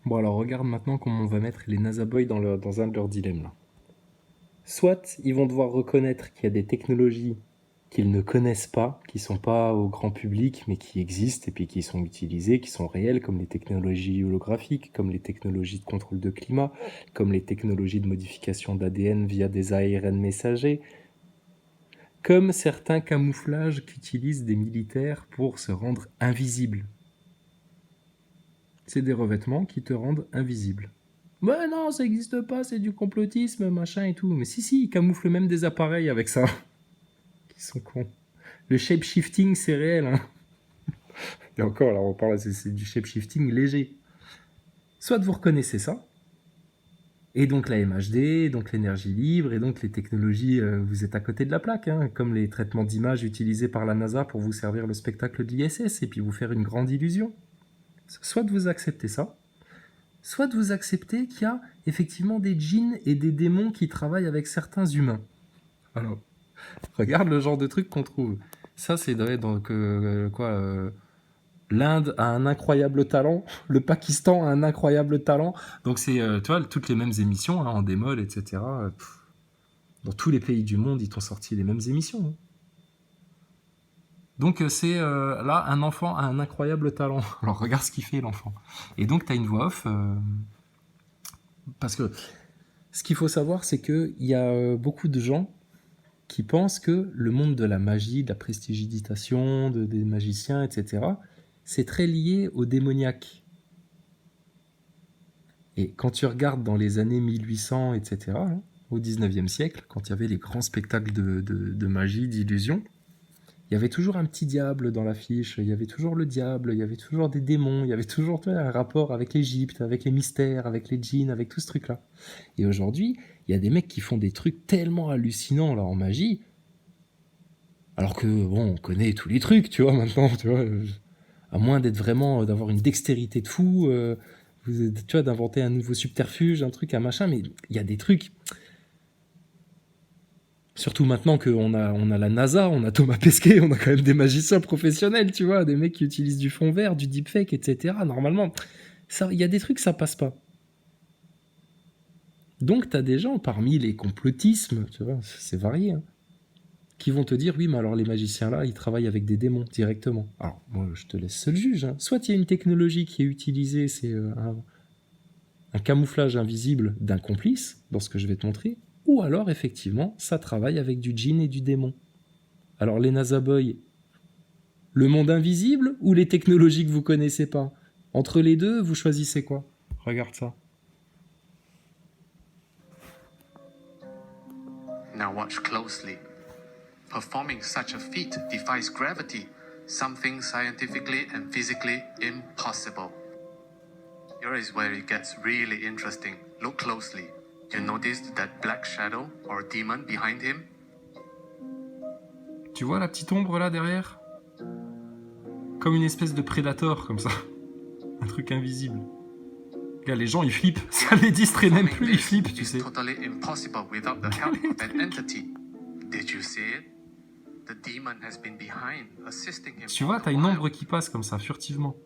Bon, alors regarde maintenant comment on va mettre les NASA Boys dans un de leurs dilemmes là. Soit ils vont devoir reconnaître qu'il y a des technologies qu'ils ne connaissent pas, qui sont pas au grand public, mais qui existent et puis qui sont utilisées, qui sont réelles, comme les technologies holographiques, comme les technologies de contrôle de climat, comme les technologies de modification d'ADN via des ARN messagers, comme certains camouflages qu'utilisent des militaires pour se rendre invisibles. C'est des revêtements qui te rendent invisible. Ouais, non, ça n'existe pas, c'est du complotisme, machin et tout. Mais si, ils camouflent même des appareils avec ça. Ils sont cons. Le shape-shifting, c'est réel, hein. Et encore, là, on parle, c'est du shape-shifting léger. Soit vous reconnaissez ça, et donc la MHD, donc l'énergie libre, et donc les technologies, vous êtes à côté de la plaque, hein, comme les traitements d'image utilisés par la NASA pour vous servir le spectacle de l'ISS, et puis vous faire une grande illusion. Soit vous acceptez ça, soit vous acceptez qu'il y a effectivement des djinns et des démons qui travaillent avec certains humains. Alors, regarde le genre de truc qu'on trouve. Ça, c'est donc l'Inde a un incroyable talent, le Pakistan a un incroyable talent. Donc c'est, tu vois, toutes les mêmes émissions hein, en démol, etc. Dans tous les pays du monde, ils t'ont sorti les mêmes émissions. Hein. Donc c'est là, un enfant a un incroyable talent. Alors regarde ce qu'il fait l'enfant. Et donc tu as une voix off. Parce que ce qu'il faut savoir, c'est qu'il y a beaucoup de gens qui pensent que le monde de la magie, de la prestidigitation, des magiciens, etc., c'est très lié au démoniaque. Et quand tu regardes dans les années 1800, etc., hein, au 19e siècle, quand il y avait les grands spectacles de magie, d'illusion, il y avait toujours un petit diable dans l'affiche, il y avait toujours le diable, il y avait toujours des démons, il y avait toujours un rapport avec l'Égypte, avec les mystères, avec les djinns, avec tout ce truc-là. Et aujourd'hui, il y a des mecs qui font des trucs tellement hallucinants là en magie, alors que, bon, on connaît tous les trucs, tu vois, maintenant, tu vois, à moins d'être vraiment, d'avoir une dextérité de fou, tu vois, d'inventer un nouveau subterfuge, un truc, un machin, mais il y a des trucs. Surtout maintenant on a la NASA, on a Thomas Pesquet, on a quand même des magiciens professionnels, tu vois, des mecs qui utilisent du fond vert, du deepfake, etc. Normalement, il y a des trucs, ça passe pas. Donc, t'as des gens, parmi les complotismes, tu vois, c'est varié, hein, qui vont te dire, oui, mais alors les magiciens là, ils travaillent avec des démons directement. Alors, moi, je te laisse seul juge. Hein. Soit il y a une technologie qui est utilisée, c'est un camouflage invisible d'un complice, dans ce que je vais te montrer, ou alors, effectivement, ça travaille avec du djinn et du démon. Alors, les NASA Boys, le monde invisible ou les technologies que vous connaissez pas? Entre les deux, vous choisissez quoi? Regarde ça. Now watch closely. Performing such a feat defies gravity, something scientifically and physically impossible. Here is where it gets really interesting. Look closely. You noticed that black shadow or demon behind him? Tu vois la petite ombre là derrière? Comme une espèce de prédateur comme ça. Un truc invisible. Là, les gens ils flippent. Ça les distrait même plus, ils flippent, tu sais. Totally impossible without the help of an entity. Did you see it? The demon has been behind, assisting him. Tu vois, t'as une ombre qui passe comme ça, furtivement.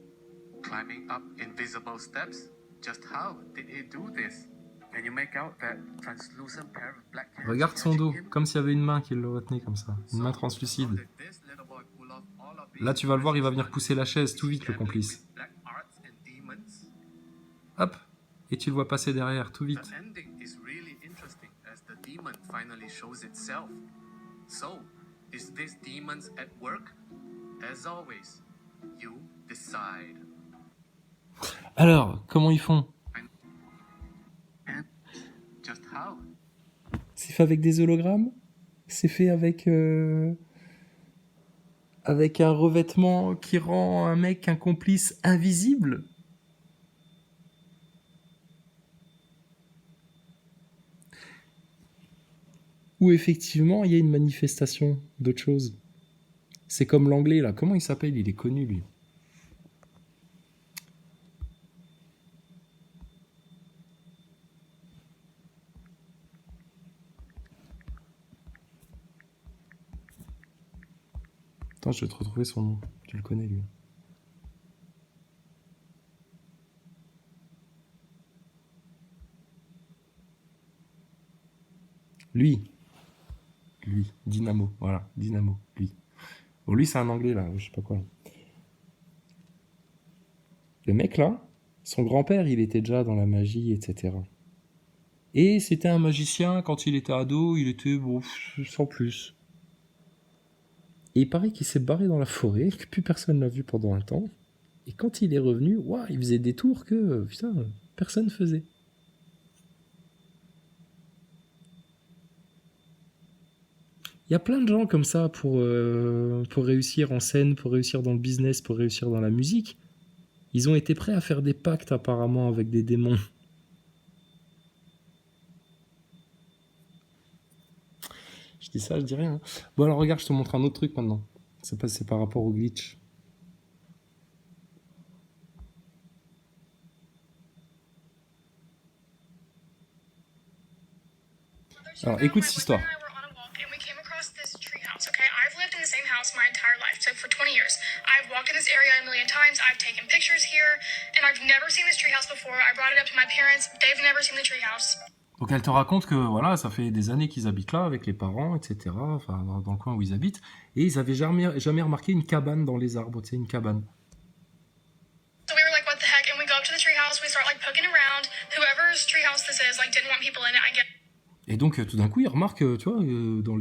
Climbing up invisible steps? Just how did he do this? Can you make out that translucent pair of black hands? Regarde son dos, comme s'il y avait une main qui le retenait comme ça. Une main translucide. Là, tu vas le voir, il va venir pousser la chaise tout vite, le complice. Hop, et tu le vois passer derrière, tout vite. So, is this demons at work? As always, you decide. Alors, comment ils font? Just how? C'est fait avec des hologrammes? C'est fait avec avec un revêtement qui rend un mec, un complice invisible? Ou effectivement, il y a une manifestation d'autre chose? C'est comme l'anglais, là. Comment il s'appelle? Il est connu, lui. Attends, je vais te retrouver son nom. Tu le connais, lui. Lui, Dynamo, voilà, Dynamo, lui. Bon, lui, c'est un anglais, là, je sais pas quoi. Le mec, là, son grand-père, il était déjà dans la magie, etc. Et c'était un magicien, quand il était ado, il était, bon, sans plus. Et il paraît qu'il s'est barré dans la forêt, que plus personne l'a vu pendant un temps. Et quand il est revenu, waouh, il faisait des tours que, putain, personne faisait. Il y a plein de gens comme ça pour réussir en scène, pour réussir dans le business, pour réussir dans la musique. Ils ont été prêts à faire des pactes apparemment avec des démons. Je dis ça, je dis rien. Bon alors regarde, je te montre un autre truc maintenant. C'est par rapport au glitch. Alors écoute cette histoire. Okay, I've lived in the same house my entire life, so for 20 years. I've walked in this area a million times, I've taken pictures here, and I've never seen this treehouse before. I brought it up to my parents, they've never seen the treehouse. Donc elle te raconte que voilà, ça fait des années qu'ils habitent là avec les parents, etc. Enfin dans le coin où ils habitent, et ils avaient jamais remarqué une cabane dans les arbres, tu sais, une cabane. So we were like, what the heck? And we go up to the treehouse, we start like poking around. Whoever's treehouse this is, like, didn't want people in it, I guess. Et donc tout d'un coup, ils remarquent, tu vois, dans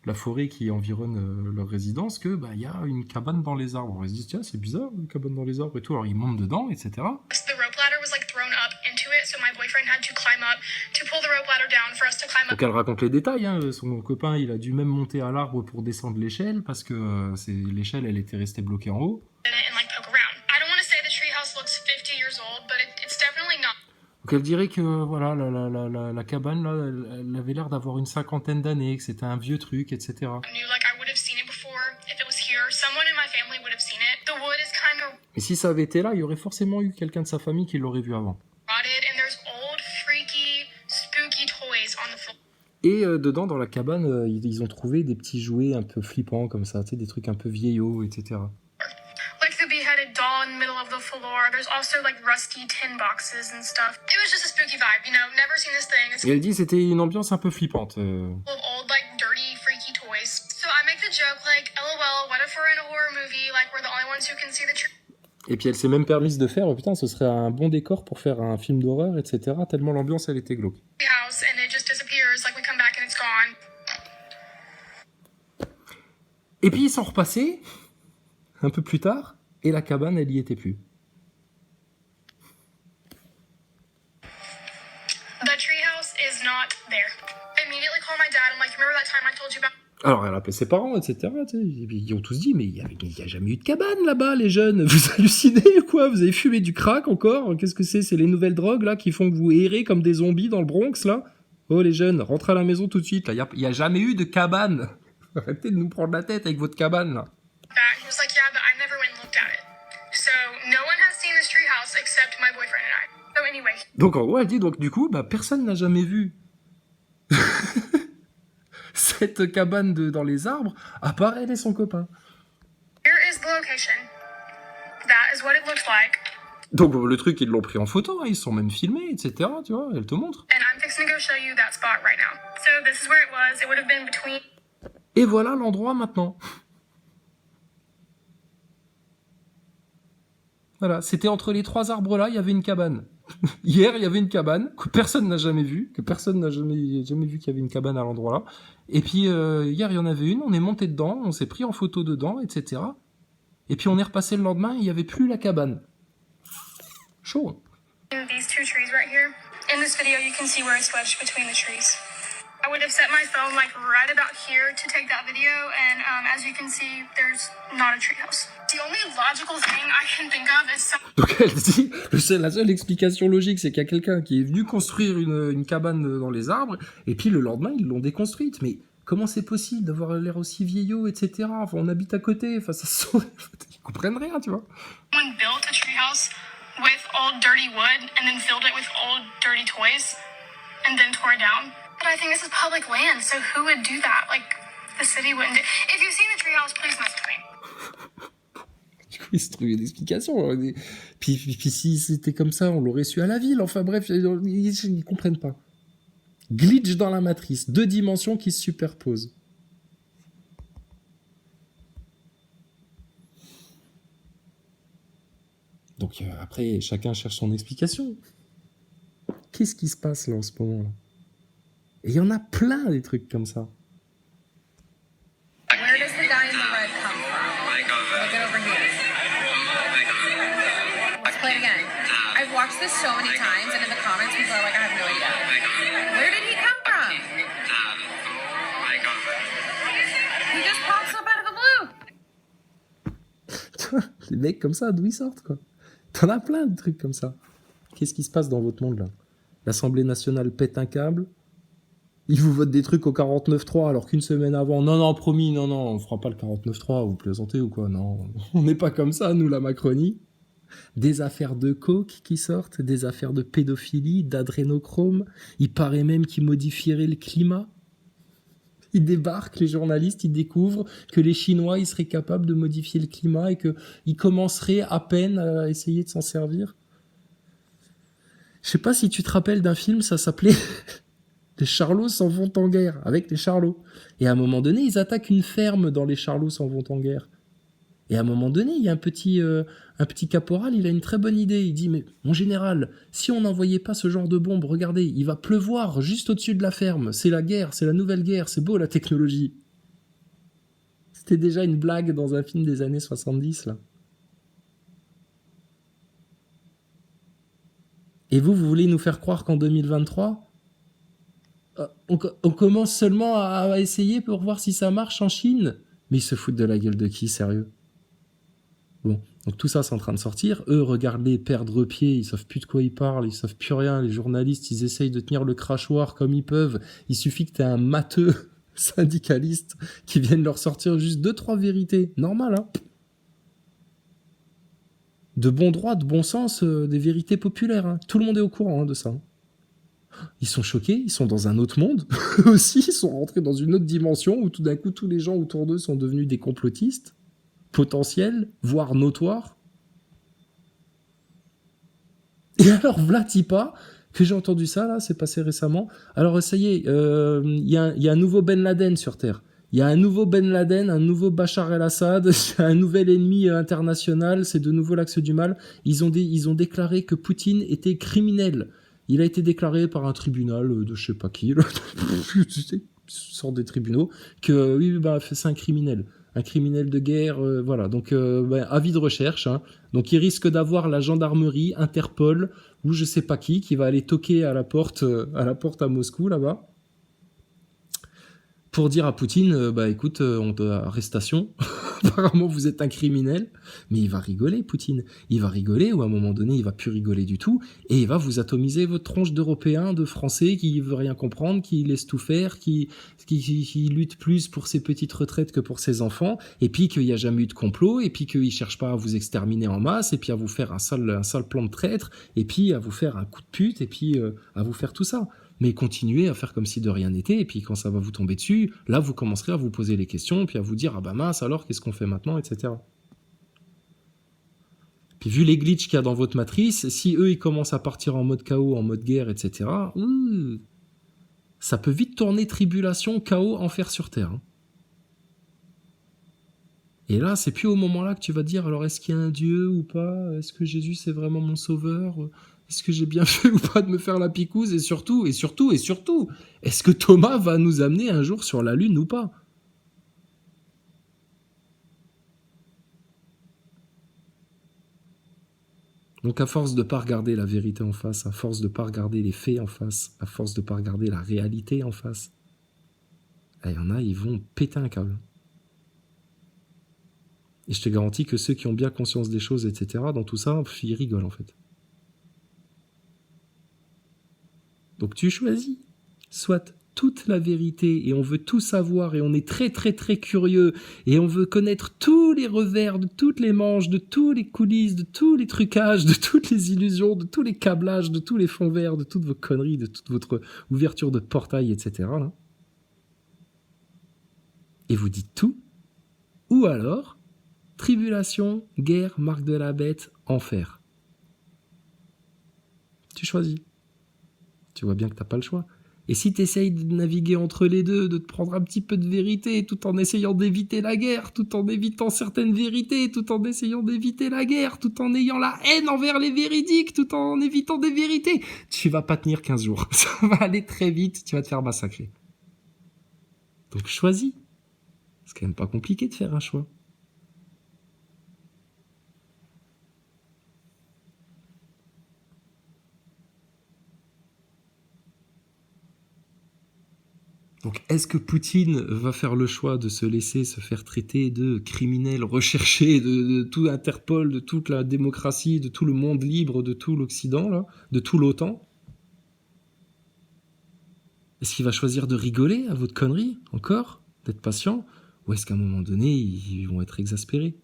la forêt qui environne leur résidence, que bah il y a une cabane dans les arbres. Ils se disent tiens, c'est bizarre, une cabane dans les arbres et tout. Alors ils montent dedans, etc. The rope ladder was like thrown up into it, so my boyfriend had to climb up to pull the rope ladder down for us to climb up. Donc elle raconte les détails. Hein. Son copain, il a dû même monter à l'arbre pour descendre l'échelle parce que l'échelle, elle était restée bloquée en haut. And like poke around. I don't want to say the treehouse looks 50 years old, but it's definitely not. Donc elle dirait que voilà, la cabane, là, elle avait l'air d'avoir une cinquantaine d'années, que c'était un vieux truc, etc. Mais si ça avait été là, il y aurait forcément eu quelqu'un de sa famille qui l'aurait vu avant. Et dedans, dans la cabane, ils ont trouvé des petits jouets un peu flippants comme ça, tu sais, des trucs un peu vieillots, etc. In the middle of the floor. There's also like rusty tin boxes and stuff. It was just a spooky vibe, you know. Never seen this thing. It's Et elle dit c'était une ambiance un peu flippante. full of old like dirty freaky toys. So I make the joke like, LOL, what if we're in a horror movie like we're the only ones who can see the Et puis elle s'est même permise de faire, putain, ce serait un bon décor pour faire un film d'horreur, etc. Tellement l'ambiance elle était glauque. house and it just disappears like we come back and it's gone. Et puis ils sont repassés un peu plus tard. Et la cabane, elle y était plus. The treehouse is not there. I immediately call my dad. I'm like, remember that time I told you about? Alors elle a appelé ses parents, etc. Et puis, ils ont tous dit, mais il n'y a jamais eu de cabane là-bas, les jeunes. Vous hallucinez ou quoi? Vous avez fumé du crack encore? Qu'est-ce que c'est? C'est les nouvelles drogues là qui font que vous errez comme des zombies dans le Bronx là? Oh les jeunes, rentrez à la maison tout de suite. Il n'y a jamais eu de cabane. Arrêtez de nous prendre la tête avec votre cabane là. He was like, yeah, but I never went and looked at it. So no one has seen this treehouse except my boyfriend and I. So anyway. Donc en gros, elle dit donc du coup, bah personne n'a jamais vu cette cabane dans les arbres, à part elle et son copain. Here is the location. That is what it looks like. Donc le truc, ils l'ont pris en photo, hein, ils se sont même filmés, etc. Tu vois, elle te montre. And I'm fixing to go show you that spot right now. So this is where it was. It would have been between. Et voilà l'endroit maintenant. Voilà, c'était entre les trois arbres là, il y avait une cabane. Hier, il y avait une cabane que personne n'a jamais vue, que personne n'a jamais vu qu'il y avait une cabane à l'endroit là. Et puis hier, il y en avait une, on est monté dedans, on s'est pris en photo dedans, etc. Et puis on est repassé le lendemain, et il n'y avait plus la cabane. Chaud. These two trees right here. In this video, you can see where it's wedged between the trees. I would have set my phone like right about here to take that video, and as you can see, there's not a treehouse. The only logical thing I can think of is Donc elle dit, la seule explication logique, c'est qu'il y a quelqu'un qui est venu construire une cabane dans les arbres, et puis le lendemain, ils l'ont déconstruite. Mais comment c'est possible d'avoir l'air aussi vieillot, etc. Enfin, on habite à côté, enfin, ça se saurait. Ils comprennent rien, tu vois. someone built a treehouse with old dirty wood and then filled it with old dirty toys and then tore it down. But I think this is public land, so who would do that? Like, the city wouldn't do. If you've seen the treehouse, please message me. Du coup, ils se trouvaient une explication. Puis si c'était comme ça, on l'aurait su à la ville. Enfin bref, ils comprennent pas. Glitch dans la matrice, 2 dimensions qui se superposent. Donc après, chacun cherche son explication. Qu'est-ce qui se passe là en ce moment-là? Et il y en a plein des trucs comme ça. Where does the guy in the red come from? Look it over here. Let's play it again. I've watched this so many times, and in the comments, people are like, I have no idea. Where did he come from? He just pops up out of the blue. Les mecs comme ça, d'où ils sortent, quoi? T'en as plein de trucs comme ça. Qu'est-ce qui se passe dans votre monde, là? L'Assemblée nationale pète un câble. Ils vous votent des trucs au 49.3 alors qu'une semaine avant, non, promis, non, on fera pas le 49.3, vous plaisantez ou quoi? Non, on n'est pas comme ça, nous, la Macronie. Des affaires de coke qui sortent, des affaires de pédophilie, d'adrénochrome. Il paraît même qu'ils modifieraient le climat. Ils débarquent, les journalistes, ils découvrent que les Chinois, ils seraient capables de modifier le climat et qu'ils commenceraient à peine à essayer de s'en servir. Je sais pas si tu te rappelles d'un film, ça s'appelait Les Charlots s'en vont en guerre, avec les Charlots. Et à un moment donné, ils attaquent une ferme dans Les Charlots s'en vont en guerre. Et à un moment donné, il y a un petit caporal, il a une très bonne idée. Il dit, mais mon général, si on n'envoyait pas ce genre de bombe, regardez, il va pleuvoir juste au-dessus de la ferme. C'est la guerre, c'est la nouvelle guerre, c'est beau la technologie. C'était déjà une blague dans un film des années 70, là. Et vous voulez nous faire croire qu'en 2023, on commence seulement à essayer pour voir si ça marche en Chine? Mais ils se foutent de la gueule de qui, sérieux? Bon, donc tout ça, c'est en train de sortir. Eux, regardez, perdre pied, ils savent plus de quoi ils parlent, ils savent plus rien. Les journalistes, ils essayent de tenir le crachoir comme ils peuvent. Il suffit que t'aies un matheux syndicaliste qui vienne leur sortir juste 2-3 vérités. Normal, hein? De bon droit, de bon sens, des vérités populaires. Hein. Tout le monde est au courant de ça. Ils sont choqués, ils sont dans un autre monde. Eux aussi, ils sont rentrés dans une autre dimension où tout d'un coup, tous les gens autour d'eux sont devenus des complotistes, potentiels, voire notoires. Et alors, Vlatipa, que j'ai entendu ça, là, c'est passé récemment. Alors, ça y est, il y a un nouveau Ben Laden sur Terre. Il y a un nouveau Ben Laden, un nouveau Bachar el-Assad, un nouvel ennemi international, c'est de nouveau l'axe du mal. Ils ont déclaré que Poutine était criminel. Il a été déclaré par un tribunal de je sais pas qui, là, sort des tribunaux, que oui, bah, c'est un criminel de guerre, voilà. Donc, avis de recherche. Hein. Donc, il risque d'avoir la gendarmerie, Interpol, ou je sais pas qui va aller toquer à la porte à Moscou, là-bas, pour dire à Poutine, écoute, on doit arrestation. Apparemment, vous êtes un criminel. Mais il va rigoler, Poutine. Il va rigoler, ou à un moment donné, il va plus rigoler du tout, et il va vous atomiser votre tronche d'Européens, de Français, qui veut rien comprendre, qui laisse tout faire, qui lutte plus pour ses petites retraites que pour ses enfants, et puis qu'il n'y a jamais eu de complot, et puis qu'il cherche pas à vous exterminer en masse, et puis à vous faire un sale plan de traître, et puis à vous faire un coup de pute, et puis à vous faire tout ça. Mais continuez à faire comme si de rien n'était, et puis quand ça va vous tomber dessus, là vous commencerez à vous poser les questions, puis à vous dire, ah bah mince, alors qu'est-ce qu'on fait maintenant, etc. Puis vu les glitches qu'il y a dans votre matrice, si eux ils commencent à partir en mode chaos, en mode guerre, etc., ça peut vite tourner tribulation, chaos, enfer sur terre. Hein. Et là, c'est plus au moment-là que tu vas dire, alors est-ce qu'il y a un Dieu ou pas? Est-ce que Jésus c'est vraiment mon sauveur? Est-ce que j'ai bien fait ou pas de me faire la picouse? Et surtout, est-ce que Thomas va nous amener un jour sur la Lune ou pas? Donc à force de pas regarder la vérité en face, à force de pas regarder les faits en face, à force de pas regarder la réalité en face, il y en a, ils vont péter un câble. Et je te garantis que ceux qui ont bien conscience des choses, etc., dans tout ça, ils rigolent en fait. Donc tu choisis, soit toute la vérité, et on veut tout savoir, et on est très très très curieux, et on veut connaître tous les revers de toutes les manches, de tous les coulisses, de tous les trucages, de toutes les illusions, de tous les câblages, de tous les fonds verts, de toutes vos conneries, de toute votre ouverture de portail, etc. Là. Et vous dites tout, ou alors, tribulation, guerre, marque de la bête, enfer. Tu choisis. Tu vois bien que t'as pas le choix. Et si tu essayes de naviguer entre les deux, de te prendre un petit peu de vérité, tout en essayant d'éviter la guerre, tout en évitant certaines vérités, tout en essayant d'éviter la guerre, tout en ayant la haine envers les véridiques, tout en évitant des vérités, tu vas pas tenir 15 jours. Ça va aller très vite, tu vas te faire massacrer. Donc choisis. C'est quand même pas compliqué de faire un choix. Donc, est-ce que Poutine va faire le choix de se laisser se faire traiter de criminel recherché de tout Interpol, de toute la démocratie, de tout le monde libre, de tout l'Occident, là, de tout l'OTAN? Est-ce qu'il va choisir de rigoler à votre connerie, encore, d'être patient? Ou est-ce qu'à un moment donné, ils vont être exaspérés?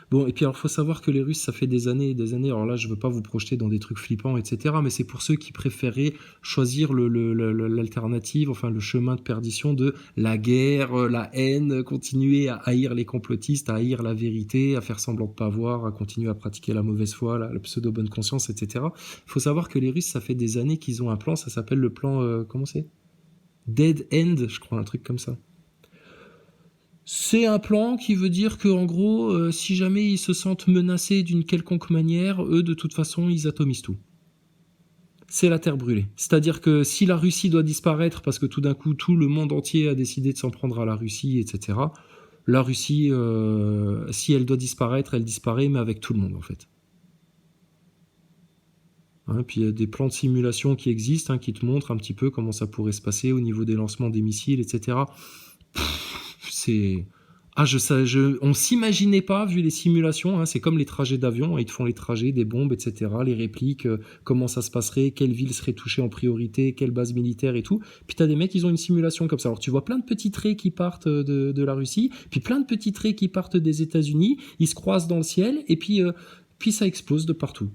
Bon, et puis alors, faut savoir que les Russes, ça fait des années et des années, alors là, je veux pas vous projeter dans des trucs flippants, etc., mais c'est pour ceux qui préféraient choisir l'alternative, enfin, le chemin de perdition de la guerre, la haine, continuer à haïr les complotistes, à haïr la vérité, à faire semblant de pas voir, à continuer à pratiquer la mauvaise foi, la pseudo-bonne conscience, etc. Faut savoir que les Russes, ça fait des années qu'ils ont un plan, ça s'appelle le plan, comment c'est? Dead End, je crois, un truc comme ça. C'est un plan qui veut dire que, en gros, si jamais ils se sentent menacés d'une quelconque manière, eux, de toute façon, ils atomisent tout. C'est la terre brûlée. C'est-à-dire que si la Russie doit disparaître, parce que tout d'un coup, tout le monde entier a décidé de s'en prendre à la Russie, etc., la Russie, si elle doit disparaître, elle disparaît, mais avec tout le monde, en fait. Hein, puis il y a des plans de simulation qui existent, hein, qui te montrent un petit peu comment ça pourrait se passer au niveau des lancements des missiles, etc. C'est... Ah, on s'imaginait pas, vu les simulations, hein, c'est comme les trajets d'avion, hein, ils te font les trajets, des bombes, etc., les répliques, comment ça se passerait, quelle ville serait touchée en priorité, quelle base militaire et tout. Puis t'as des mecs, ils ont une simulation comme ça. Alors tu vois plein de petits traits qui partent de la Russie, puis plein de petits traits qui partent des États-Unis, ils se croisent dans le ciel, et puis ça explose de partout.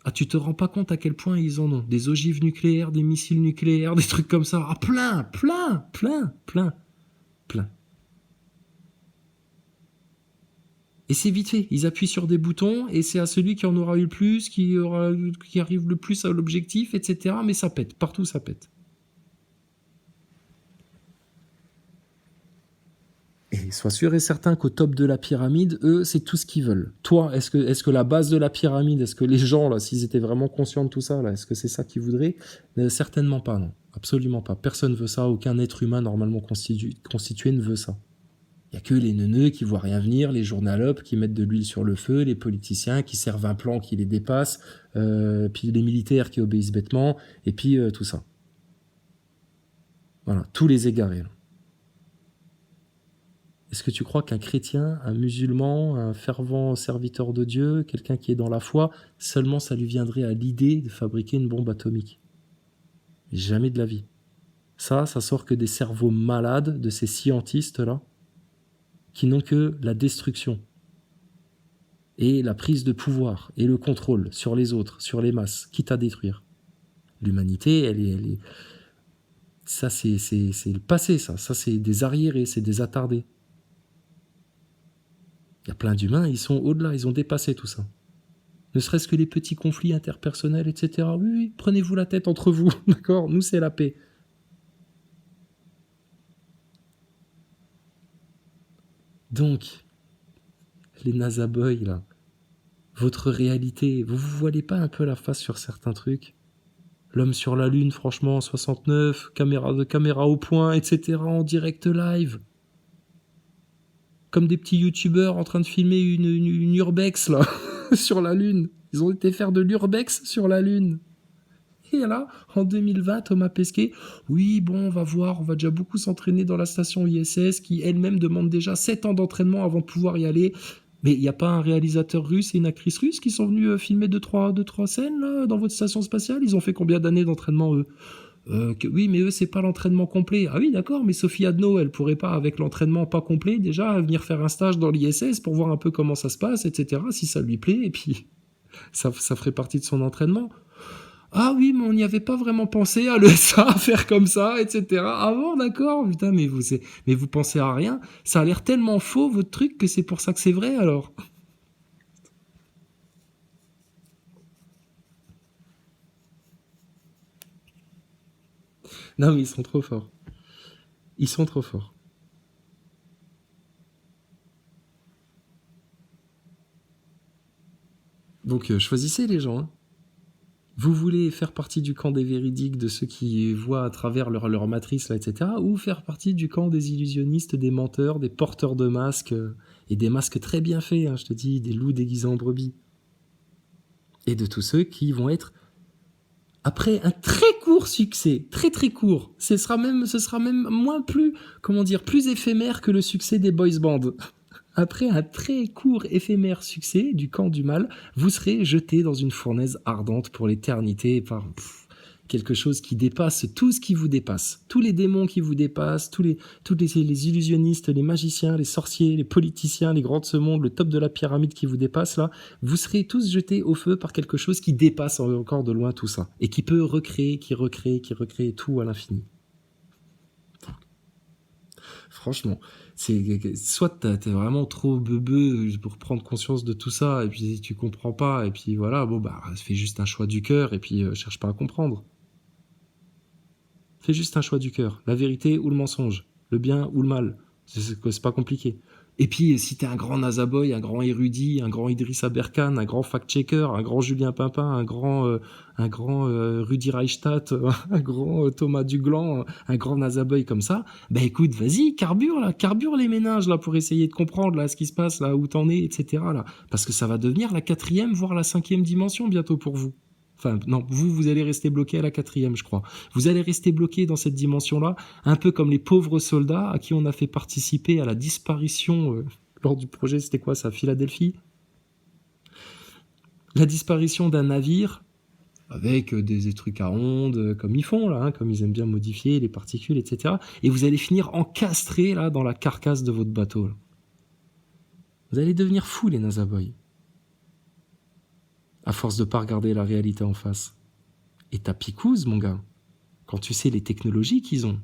Ah, tu te rends pas compte à quel point ils en ont. Des ogives nucléaires, des missiles nucléaires, des trucs comme ça. Ah, plein. Et c'est vite fait. Ils appuient sur des boutons et c'est à celui qui en aura eu le plus, qui arrive le plus à l'objectif, etc. Mais ça pète. Partout, ça pète. Et sois sûr et certain qu'au top de la pyramide, eux, c'est tout ce qu'ils veulent. Toi, est-ce que la base de la pyramide, est-ce que les gens, là, s'ils étaient vraiment conscients de tout ça, là, est-ce que c'est ça qu'ils voudraient? Certainement pas, non. Absolument pas. Personne veut ça. Aucun être humain normalement constitué ne veut ça. Il n'y a que les neuneux qui voient rien venir, les journalopes qui mettent de l'huile sur le feu, les politiciens qui servent un plan qui les dépasse, puis les militaires qui obéissent bêtement, et puis tout ça. Voilà, tous les égarés. Là. Est-ce que tu crois qu'un chrétien, un musulman, un fervent serviteur de Dieu, quelqu'un qui est dans la foi, seulement ça lui viendrait à l'idée de fabriquer une bombe atomique? Jamais de la vie. Ça sort que des cerveaux malades de ces scientistes-là, qui n'ont que la destruction et la prise de pouvoir et le contrôle sur les autres, sur les masses, quitte à détruire. L'humanité, elle est... Ça, c'est le passé, ça. Ça, c'est des arriérés, c'est des attardés. Il y a plein d'humains, ils sont au-delà, ils ont dépassé tout ça. Ne serait-ce que les petits conflits interpersonnels, etc. Oui, prenez-vous la tête entre vous, d'accord? Nous, c'est la paix. Donc, les Nazaboys, là, votre réalité, vous vous voilez pas un peu la face sur certains trucs? L'homme sur la Lune, franchement, en 69, caméra au point, etc., en direct live. Comme des petits youtubeurs en train de filmer une urbex, là, sur la Lune. Ils ont été faire de l'urbex sur la Lune. Et là, en 2020, Thomas Pesquet, oui, bon, on va voir, on va déjà beaucoup s'entraîner dans la station ISS, qui elle-même demande déjà 7 ans d'entraînement avant de pouvoir y aller. Mais il n'y a pas un réalisateur russe et une actrice russe qui sont venus filmer 2-3 scènes là, dans votre station spatiale? Ils ont fait combien d'années d'entraînement, eux? Oui, mais eux, c'est pas l'entraînement complet. Ah oui, d'accord, mais Sophie Adno, elle pourrait pas, avec l'entraînement pas complet, déjà, venir faire un stage dans l'ISS pour voir un peu comment ça se passe, etc., si ça lui plaît, et puis ça ferait partie de son entraînement. Ah oui, mais on n'y avait pas vraiment pensé à à faire comme ça, etc. Ah bon, d'accord, putain, mais vous pensez à rien. Ça a l'air tellement faux, votre truc, que c'est pour ça que c'est vrai, alors. Non, mais ils sont trop forts. Ils sont trop forts. Donc, choisissez les gens. Hein. Vous voulez faire partie du camp des véridiques, de ceux qui voient à travers leur matrice, là, etc. Ou faire partie du camp des illusionnistes, des menteurs, des porteurs de masques, et des masques très bien faits, hein, je te dis, des loups déguisés en brebis. Et de tous ceux qui vont être, après un très court succès, très très court, ce sera même moins plus éphémère que le succès des boys bands. Après un très court éphémère succès du camp du mal, vous serez jeté dans une fournaise ardente pour l'éternité par quelque chose qui dépasse tout ce qui vous dépasse. Tous les démons qui vous dépassent, tous les illusionnistes, les magiciens, les sorciers, les politiciens, les grands de ce monde, le top de la pyramide qui vous dépasse là, vous serez tous jetés au feu par quelque chose qui dépasse encore de loin tout ça. Et qui peut recréer tout à l'infini. Franchement, soit t'es vraiment trop beubeux pour prendre conscience de tout ça, et puis tu comprends pas, et puis voilà, fais juste un choix du cœur, et puis cherche pas à comprendre. Fais juste un choix du cœur, la vérité ou le mensonge, le bien ou le mal, c'est pas compliqué. Et puis, si t'es un grand Nazaboy, un grand érudit, un grand Idrissa Berkane, un grand fact-checker, un grand Julien Pimpin, un grand Rudi Reichstadt, un grand Thomas Duglan, un grand Nazaboy comme ça, écoute, vas-y, carbure les méninges là pour essayer de comprendre là ce qui se passe, là où t'en es, etc. là, parce que ça va devenir la 4e, voire la 5e dimension bientôt pour vous. Enfin, non, vous allez rester bloqué à la 4e, je crois. Vous allez rester bloqué dans cette dimension-là, un peu comme les pauvres soldats à qui on a fait participer à la disparition lors du projet, c'était quoi ça, Philadelphie ? La disparition d'un navire avec des trucs à ondes, comme ils font là, comme ils aiment bien modifier les particules, etc. Et vous allez finir encastré là dans la carcasse de votre bateau. Là. Vous allez devenir fous, les Nazaboys. À force de pas regarder la réalité en face. Et ta picouse, mon gars, quand tu sais les technologies qu'ils ont,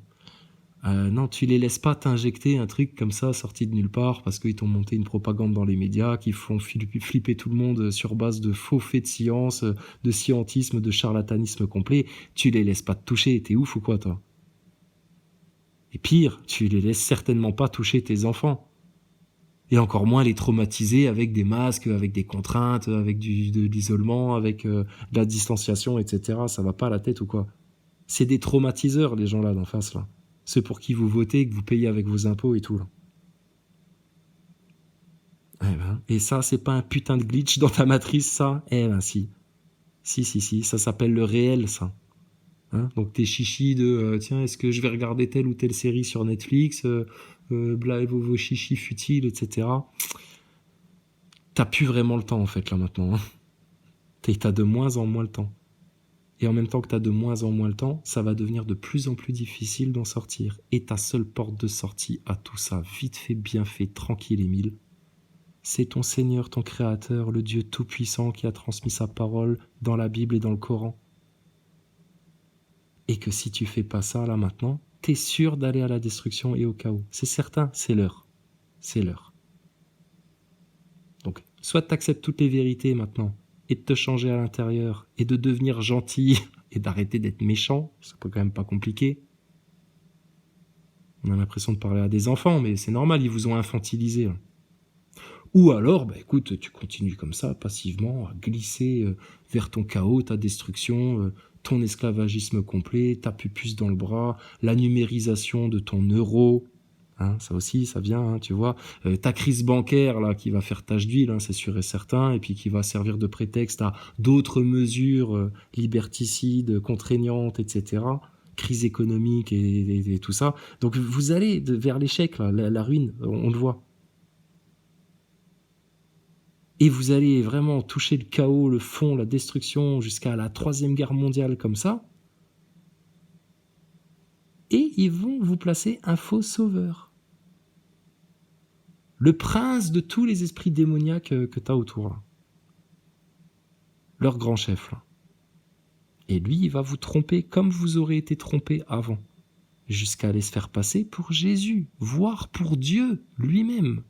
non, tu les laisses pas t'injecter un truc comme ça sorti de nulle part parce qu'ils t'ont monté une propagande dans les médias qui font flipper tout le monde sur base de faux faits de science, de scientisme, de charlatanisme complet. Tu les laisses pas te toucher, t'es ouf ou quoi, toi? Et pire, tu les laisses certainement pas toucher tes enfants. Et encore moins les traumatiser avec des masques, avec des contraintes, avec de l'isolement, avec de la distanciation, etc. Ça va pas à la tête ou quoi? C'est des traumatiseurs, les gens là d'en face, là. Ceux pour qui vous votez, que vous payez avec vos impôts et tout, là. Et ça, c'est pas un putain de glitch dans ta matrice, ça? Si. Si, ça s'appelle le réel, ça. Hein, donc tes chichis de tiens, est-ce que je vais regarder telle ou telle série sur Netflix, vos chichis futiles, etc. T'as plus vraiment le temps en fait là maintenant. Hein. T'as de moins en moins le temps. Et en même temps que t'as de moins en moins le temps, ça va devenir de plus en plus difficile d'en sortir. Et ta seule porte de sortie à tout ça, vite fait, bien fait, tranquille Émile, c'est ton Seigneur, ton Créateur, le Dieu Tout-Puissant qui a transmis sa parole dans la Bible et dans le Coran. Et que si tu fais pas ça là maintenant, t'es sûr d'aller à la destruction et au chaos. C'est certain, c'est l'heure. C'est l'heure. Donc, soit t'acceptes toutes les vérités maintenant, et de te changer à l'intérieur, et de devenir gentil, et d'arrêter d'être méchant, c'est quand même pas compliqué. On a l'impression de parler à des enfants, mais c'est normal, ils vous ont infantilisé. Hein. Ou alors, écoute, tu continues comme ça, passivement, à glisser vers ton chaos, ta destruction, ton esclavagisme complet, ta pupus dans le bras, la numérisation de ton euro, hein, ça aussi, ça vient, hein, tu vois, ta crise bancaire là qui va faire tache d'huile, hein, c'est sûr et certain, et puis qui va servir de prétexte à d'autres mesures liberticides, contraignantes, etc., crise économique et tout ça. Donc vous allez vers l'échec, là, la ruine, on le voit. Et vous allez vraiment toucher le chaos, le fond, la destruction, jusqu'à la 3e guerre mondiale comme ça. Et ils vont vous placer un faux sauveur. Le prince de tous les esprits démoniaques que tu as autour. Là. Leur grand chef. Là. Et lui, il va vous tromper comme vous aurez été trompé avant. Jusqu'à aller se faire passer pour Jésus, voire pour Dieu lui-même.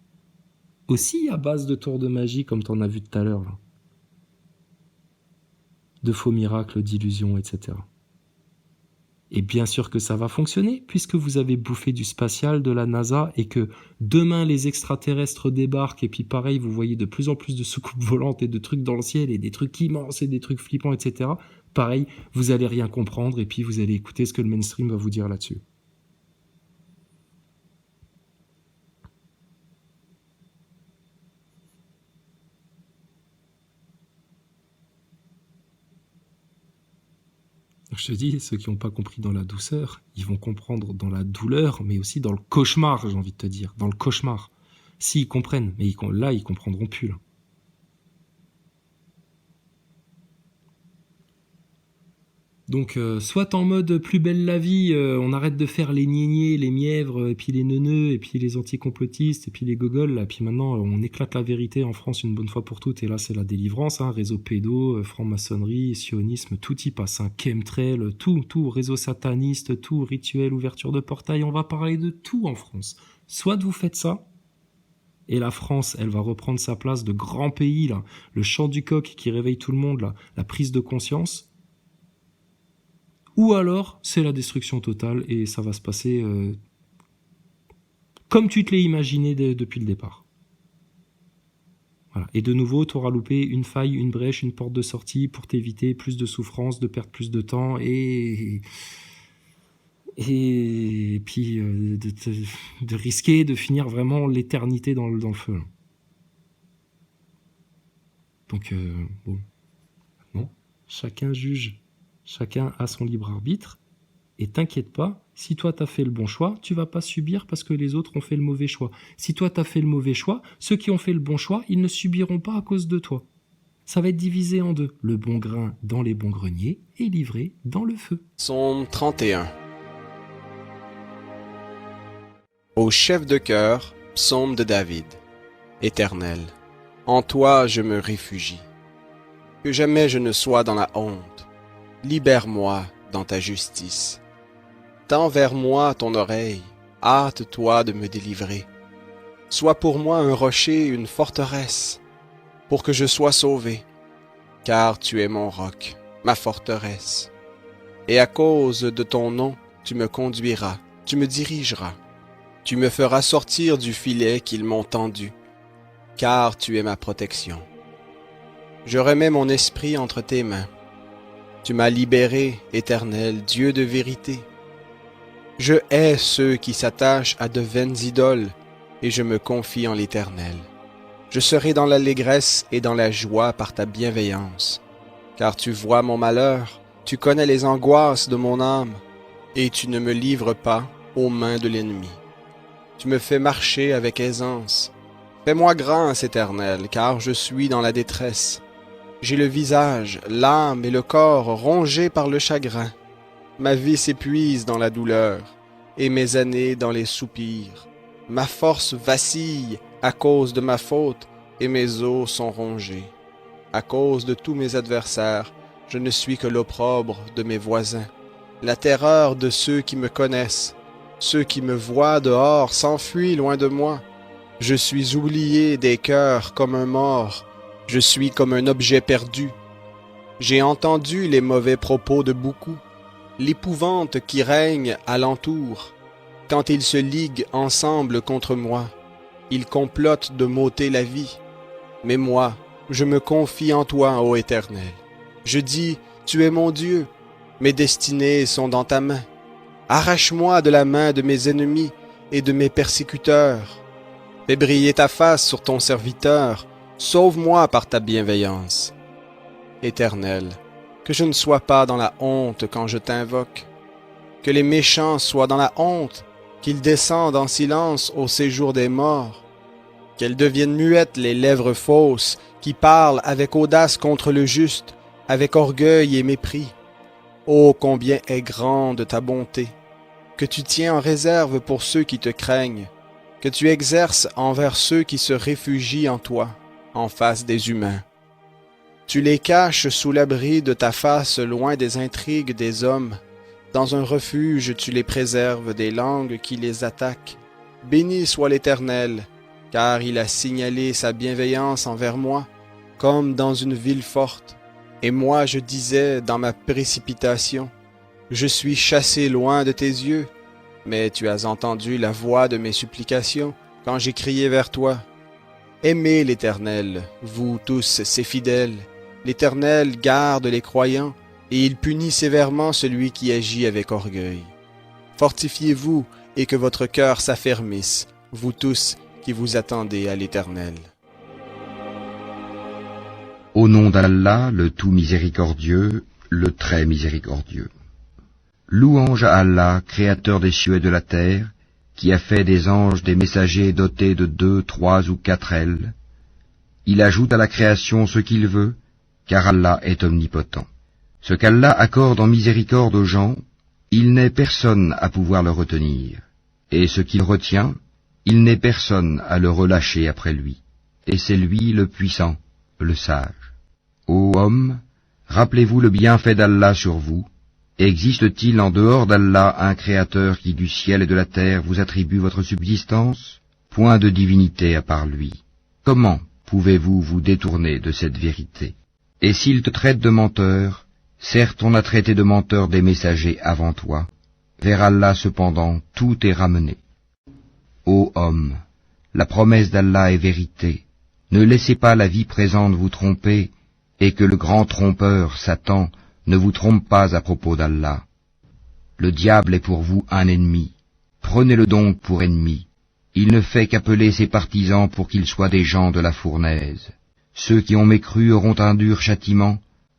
Aussi à base de tours de magie, comme t'en as vu tout à l'heure. Là. De faux miracles, d'illusions, etc. Et bien sûr que ça va fonctionner, puisque vous avez bouffé du spatial de la NASA et que demain les extraterrestres débarquent et puis pareil, vous voyez de plus en plus de soucoupes volantes et de trucs dans le ciel et des trucs immenses et des trucs flippants, etc. Pareil, vous allez rien comprendre et puis vous allez écouter ce que le mainstream va vous dire là-dessus. Je te dis, ceux qui n'ont pas compris dans la douceur, ils vont comprendre dans la douleur, mais aussi dans le cauchemar, j'ai envie de te dire, dans le cauchemar. S'ils comprennent, mais là, ils comprendront plus. Là. Donc, soit en mode plus belle la vie, on arrête de faire les gnés, les mièvres, et puis les neuneux, et puis les anticomplotistes, et puis les gogoles, là, puis maintenant, on éclate la vérité en France une bonne fois pour toutes, et là, c'est la délivrance, hein, réseau pédo, franc-maçonnerie, sionisme, tout y passe, hein, chemtrail, tout, réseau sataniste, tout, rituel, ouverture de portail, on va parler de tout en France. Soit vous faites ça, et la France, elle va reprendre sa place de grand pays, là, le chant du coq qui réveille tout le monde, là, la prise de conscience, ou alors, c'est la destruction totale et ça va se passer comme tu te l'as imaginé depuis le départ. Voilà. Et de nouveau, tu auras loupé une faille, une brèche, une porte de sortie pour t'éviter plus de souffrance, de perdre plus de temps et puis de risquer de finir vraiment l'éternité dans le feu. Donc, bon, non, chacun juge. Chacun a son libre arbitre, et t'inquiète pas, si toi t'as fait le bon choix, tu vas pas subir parce que les autres ont fait le mauvais choix. Si toi t'as fait le mauvais choix, ceux qui ont fait le bon choix, ils ne subiront pas à cause de toi. Ça va être divisé en deux, le bon grain dans les bons greniers et livré dans le feu. Psaume 31. Au chef de chœur, psaume de David. Éternel, en toi je me réfugie. Que jamais je ne sois dans la honte. Libère-moi dans ta justice. Tends vers moi ton oreille, hâte-toi de me délivrer. Sois pour moi un rocher, une forteresse, pour que je sois sauvé, car tu es mon roc, ma forteresse. Et à cause de ton nom, tu me conduiras, tu me dirigeras. Tu me feras sortir du filet qu'ils m'ont tendu, car tu es ma protection. Je remets mon esprit entre tes mains. Tu m'as libéré, Éternel, Dieu de vérité. Je hais ceux qui s'attachent à de vaines idoles, et je me confie en l'Éternel. Je serai dans l'allégresse et dans la joie par ta bienveillance. Car tu vois mon malheur, tu connais les angoisses de mon âme, et tu ne me livres pas aux mains de l'ennemi. Tu me fais marcher avec aisance. Fais-moi grâce, Éternel, car je suis dans la détresse. J'ai le visage, l'âme et le corps rongés par le chagrin. Ma vie s'épuise dans la douleur, et mes années dans les soupirs. Ma force vacille à cause de ma faute, et mes os sont rongés. À cause de tous mes adversaires, je ne suis que l'opprobre de mes voisins, la terreur de ceux qui me connaissent. Ceux qui me voient dehors s'enfuient loin de moi. Je suis oublié des cœurs comme un mort. Je suis comme un objet perdu. J'ai entendu les mauvais propos de beaucoup, l'épouvante qui règne alentour. Quand ils se liguent ensemble contre moi, ils complotent de m'ôter la vie. Mais moi, je me confie en toi, ô Éternel. Je dis, tu es mon Dieu, mes destinées sont dans ta main. Arrache-moi de la main de mes ennemis et de mes persécuteurs. Fais briller ta face sur ton serviteur. Sauve-moi par ta bienveillance. Éternel, que je ne sois pas dans la honte quand je t'invoque. Que les méchants soient dans la honte, qu'ils descendent en silence au séjour des morts. Qu'elles deviennent muettes les lèvres fausses, qui parlent avec audace contre le juste, avec orgueil et mépris. Ô combien est grande ta bonté, que tu tiens en réserve pour ceux qui te craignent, que tu exerces envers ceux qui se réfugient en toi, en face des humains. Tu les caches sous l'abri de ta face loin des intrigues des hommes. Dans un refuge, tu les préserves des langues qui les attaquent. Béni soit l'Éternel, car il a signalé sa bienveillance envers moi, comme dans une ville forte. Et moi je disais dans ma précipitation, Je suis chassé loin de tes yeux, mais tu as entendu la voix de mes supplications quand j'ai crié vers toi. Aimez l'Éternel, vous tous ses fidèles. L'Éternel garde les croyants, et il punit sévèrement celui qui agit avec orgueil. Fortifiez-vous, et que votre cœur s'affermisse, vous tous qui vous attendez à l'Éternel. Au nom d'Allah, le tout miséricordieux, le très miséricordieux. Louange à Allah, créateur des cieux et de la terre, qui a fait des anges des messagers dotés de 2, 3 ou 4 ailes. Il ajoute à la création ce qu'il veut, car Allah est omnipotent. Ce qu'Allah accorde en miséricorde aux gens, il n'est personne à pouvoir le retenir, et ce qu'il retient, il n'est personne à le relâcher après lui, et c'est lui le puissant, le sage. Ô hommes, rappelez-vous le bienfait d'Allah sur vous. Existe-t-il en dehors d'Allah un créateur qui du ciel et de la terre vous attribue votre subsistance? Point de divinité à part lui. Comment pouvez-vous vous détourner de cette vérité? Et s'il te traite de menteur, certes on a traité de menteur des messagers avant toi. Vers Allah cependant tout est ramené. Ô homme, la promesse d'Allah est vérité. Ne laissez pas la vie présente vous tromper, et que le grand trompeur, Satan, ne vous trompe pas à propos d'Allah. Le diable est pour vous un ennemi. Prenez-le donc pour ennemi. Il ne fait qu'appeler ses partisans pour qu'ils soient des gens de la fournaise. Ceux qui ont mécru auront un dur châtiment,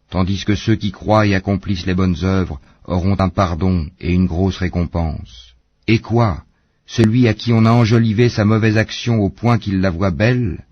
tandis que ceux qui croient et accomplissent les bonnes œuvres auront un pardon et une grosse récompense. Et quoi? Celui à qui on a enjolivé sa mauvaise action au point qu'il la voit belle?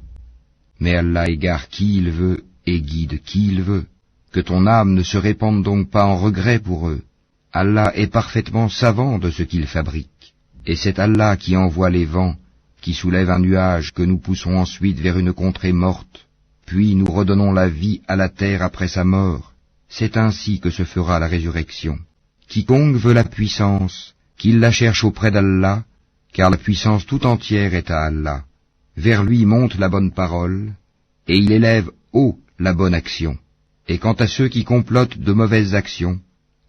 Mais Allah égare qui il veut et guide qui il veut. Que ton âme ne se répande donc pas en regret pour eux. Allah est parfaitement savant de ce qu'il fabrique. Et c'est Allah qui envoie les vents, qui soulève un nuage que nous poussons ensuite vers une contrée morte, puis nous redonnons la vie à la terre après sa mort. C'est ainsi que se fera la résurrection. Quiconque veut la puissance, qu'il la cherche auprès d'Allah, car la puissance tout entière est à Allah. Vers lui monte la bonne parole, et il élève haut la bonne action. Et quant à ceux qui complotent de mauvaises actions,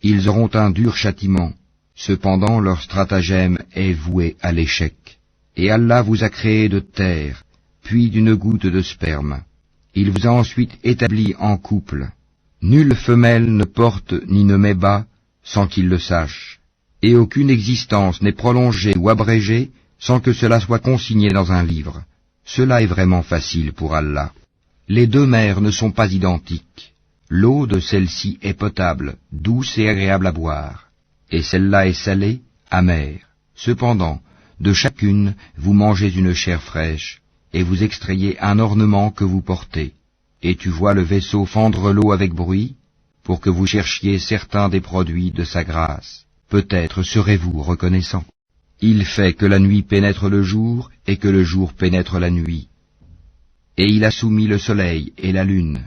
ils auront un dur châtiment. Cependant leur stratagème est voué à l'échec. Et Allah vous a créé de terre, puis d'une goutte de sperme. Il vous a ensuite établi en couple. Nulle femelle ne porte ni ne met bas sans qu'il le sache. Et aucune existence n'est prolongée ou abrégée sans que cela soit consigné dans un livre. Cela est vraiment facile pour Allah. Les deux mers ne sont pas identiques. L'eau de celle-ci est potable, douce et agréable à boire, et celle-là est salée, amère. Cependant, de chacune, vous mangez une chair fraîche, et vous extrayez un ornement que vous portez. Et tu vois le vaisseau fendre l'eau avec bruit, pour que vous cherchiez certains des produits de sa grâce. Peut-être serez-vous reconnaissant. Il fait que la nuit pénètre le jour, et que le jour pénètre la nuit. Et il a soumis le soleil et la lune.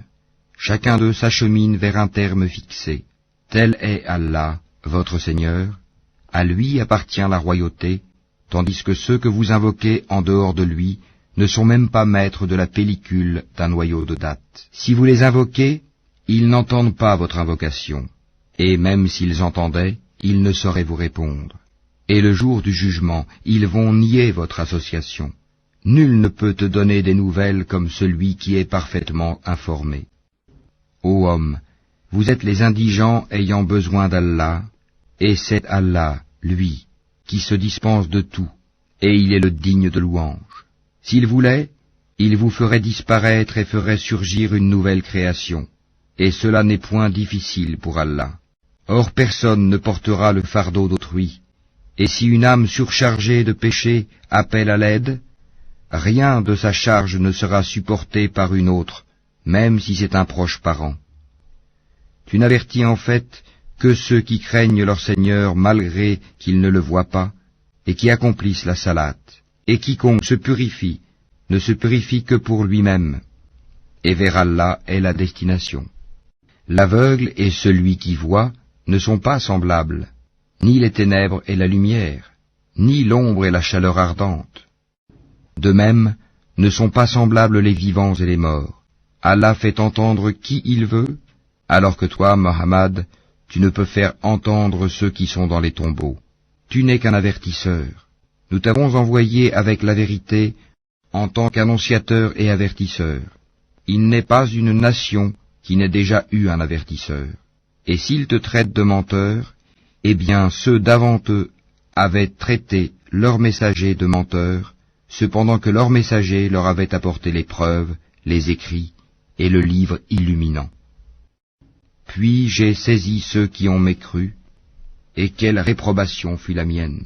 Chacun d'eux s'achemine vers un terme fixé. Tel est Allah, votre Seigneur. À lui appartient la royauté, tandis que ceux que vous invoquez en dehors de lui ne sont même pas maîtres de la pellicule d'un noyau de date. Si vous les invoquez, ils n'entendent pas votre invocation, et même s'ils entendaient, ils ne sauraient vous répondre. Et le jour du jugement, ils vont nier votre association. Nul ne peut te donner des nouvelles comme celui qui est parfaitement informé. Ô homme, vous êtes les indigents ayant besoin d'Allah, et c'est Allah, lui, qui se dispense de tout, et il est le digne de louange. S'il voulait, il vous ferait disparaître et ferait surgir une nouvelle création, et cela n'est point difficile pour Allah. Or personne ne portera le fardeau d'autrui, et si une âme surchargée de péché appelle à l'aide, rien de sa charge ne sera supporté par une autre, même si c'est un proche parent. Tu n'avertis en fait que ceux qui craignent leur Seigneur malgré qu'ils ne le voient pas, et qui accomplissent la salate. Et quiconque se purifie, ne se purifie que pour lui-même, et vers Allah est la destination. L'aveugle et celui qui voit ne sont pas semblables, ni les ténèbres et la lumière, ni l'ombre et la chaleur ardente. De même, ne sont pas semblables les vivants et les morts. Allah fait entendre qui il veut, alors que toi, Mohammed, tu ne peux faire entendre ceux qui sont dans les tombeaux. Tu n'es qu'un avertisseur. Nous t'avons envoyé avec la vérité en tant qu'annonciateur et avertisseur. Il n'est pas une nation qui n'ait déjà eu un avertisseur. Et s'ils te traitent de menteur, eh bien ceux d'avant eux avaient traité leurs messagers de menteurs, cependant que leurs messagers leur avaient apporté les preuves, les écrits et le livre illuminant. Puis j'ai saisi ceux qui ont mécru, et quelle réprobation fut la mienne.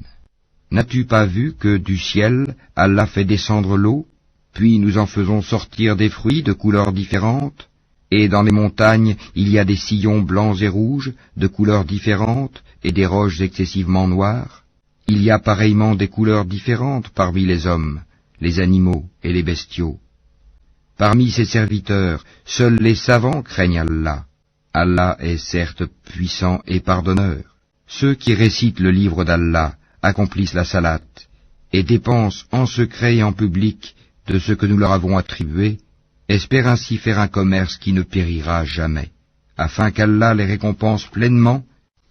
N'as-tu pas vu que du ciel Allah fait descendre l'eau, puis nous en faisons sortir des fruits de couleurs différentes, et dans les montagnes il y a des sillons blancs et rouges, de couleurs différentes, et des roches excessivement noires? Il y a pareillement des couleurs différentes parmi les hommes, les animaux et les bestiaux. Parmi ses serviteurs, seuls les savants craignent Allah. Allah est certes puissant et pardonneur. Ceux qui récitent le livre d'Allah accomplissent la salate et dépensent en secret et en public de ce que nous leur avons attribué, espèrent ainsi faire un commerce qui ne périra jamais, afin qu'Allah les récompense pleinement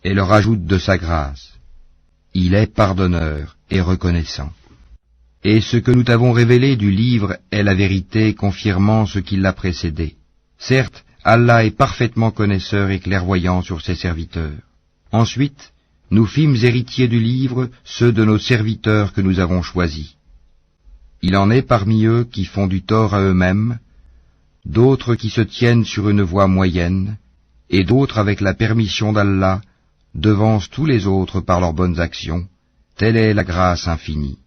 et leur ajoute de sa grâce. Il est pardonneur et reconnaissant. Et ce que nous t'avons révélé du livre est la vérité confirmant ce qui l'a précédé. Certes, Allah est parfaitement connaisseur et clairvoyant sur ses serviteurs. Ensuite, nous fîmes héritiers du livre ceux de nos serviteurs que nous avons choisis. Il en est parmi eux qui font du tort à eux-mêmes, d'autres qui se tiennent sur une voie moyenne, et d'autres avec la permission d'Allah devancent tous les autres par leurs bonnes actions. Telle est la grâce infinie.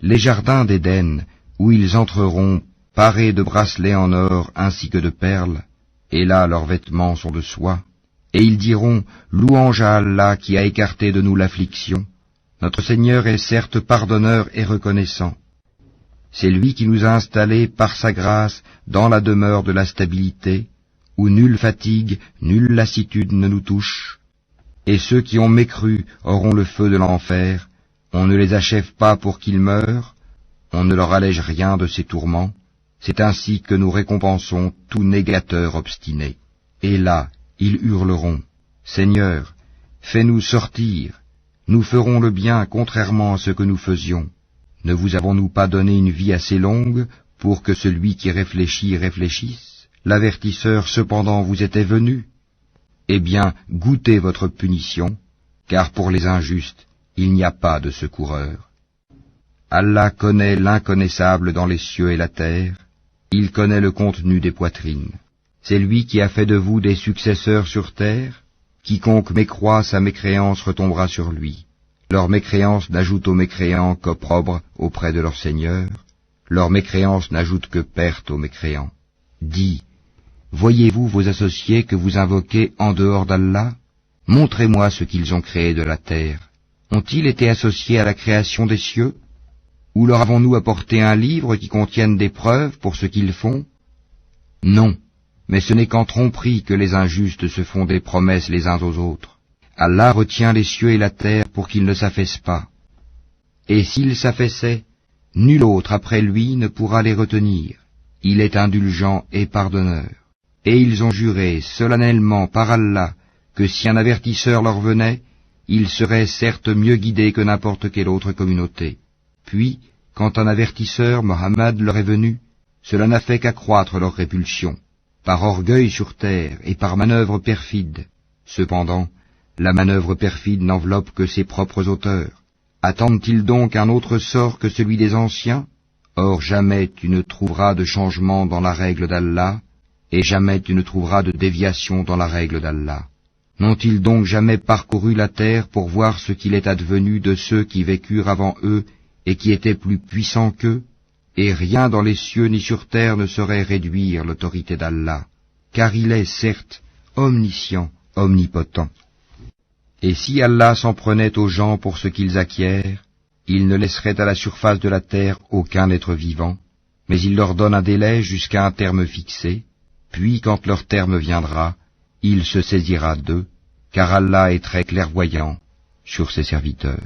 Les jardins d'Éden, où ils entreront parés de bracelets en or ainsi que de perles, et là leurs vêtements sont de soie, et ils diront, louange à Allah qui a écarté de nous l'affliction. Notre Seigneur est certes pardonneur et reconnaissant. C'est lui qui nous a installés par sa grâce dans la demeure de la stabilité, où nulle fatigue, nulle lassitude ne nous touche. Et ceux qui ont mécru auront le feu de l'enfer. On ne les achève pas pour qu'ils meurent, on ne leur allège rien de ces tourments. C'est ainsi que nous récompensons tout négateur obstiné. Et là, ils hurleront, Seigneur, fais-nous sortir, nous ferons le bien contrairement à ce que nous faisions. Ne vous avons-nous pas donné une vie assez longue pour que celui qui réfléchit réfléchisse? L'avertisseur cependant vous était venu. Eh bien, goûtez votre punition, car pour les injustes, il n'y a pas de secoureur. Allah connaît l'inconnaissable dans les cieux et la terre, il connaît le contenu des poitrines. C'est lui qui a fait de vous des successeurs sur terre. Quiconque mécroit, sa mécréance retombera sur lui. Leur mécréance n'ajoute aux mécréants qu'opprobre auprès de leur Seigneur. Leur mécréance n'ajoute que perte aux mécréants. Dis, voyez-vous vos associés que vous invoquez en dehors d'Allah? Montrez-moi ce qu'ils ont créé de la terre. Ont-ils été associés à la création des cieux? Ou leur avons-nous apporté un livre qui contienne des preuves pour ce qu'ils font? Non, mais ce n'est qu'en tromperie que les injustes se font des promesses les uns aux autres. Allah retient les cieux et la terre pour qu'ils ne s'affaissent pas. Et s'ils s'affaissaient, nul autre après lui ne pourra les retenir. Il est indulgent et pardonneur. Et ils ont juré solennellement par Allah que si un avertisseur leur venait, ils seraient certes mieux guidés que n'importe quelle autre communauté. Puis, quand un avertisseur, Mohammed, leur est venu, cela n'a fait qu'accroître leur répulsion, par orgueil sur terre et par manœuvre perfide. Cependant, la manœuvre perfide n'enveloppe que ses propres auteurs. Attendent-ils donc un autre sort que celui des anciens? Or jamais tu ne trouveras de changement dans la règle d'Allah, et jamais tu ne trouveras de déviation dans la règle d'Allah. N'ont-ils donc jamais parcouru la terre pour voir ce qu'il est advenu de ceux qui vécurent avant eux et qui étaient plus puissants qu'eux? Et rien dans les cieux ni sur terre ne saurait réduire l'autorité d'Allah, car il est, certes, omniscient, omnipotent. Et si Allah s'en prenait aux gens pour ce qu'ils acquièrent, il ne laisserait à la surface de la terre aucun être vivant, mais il leur donne un délai jusqu'à un terme fixé, puis quand leur terme viendra, il se saisira d'eux, car Allah est très clairvoyant sur ses serviteurs.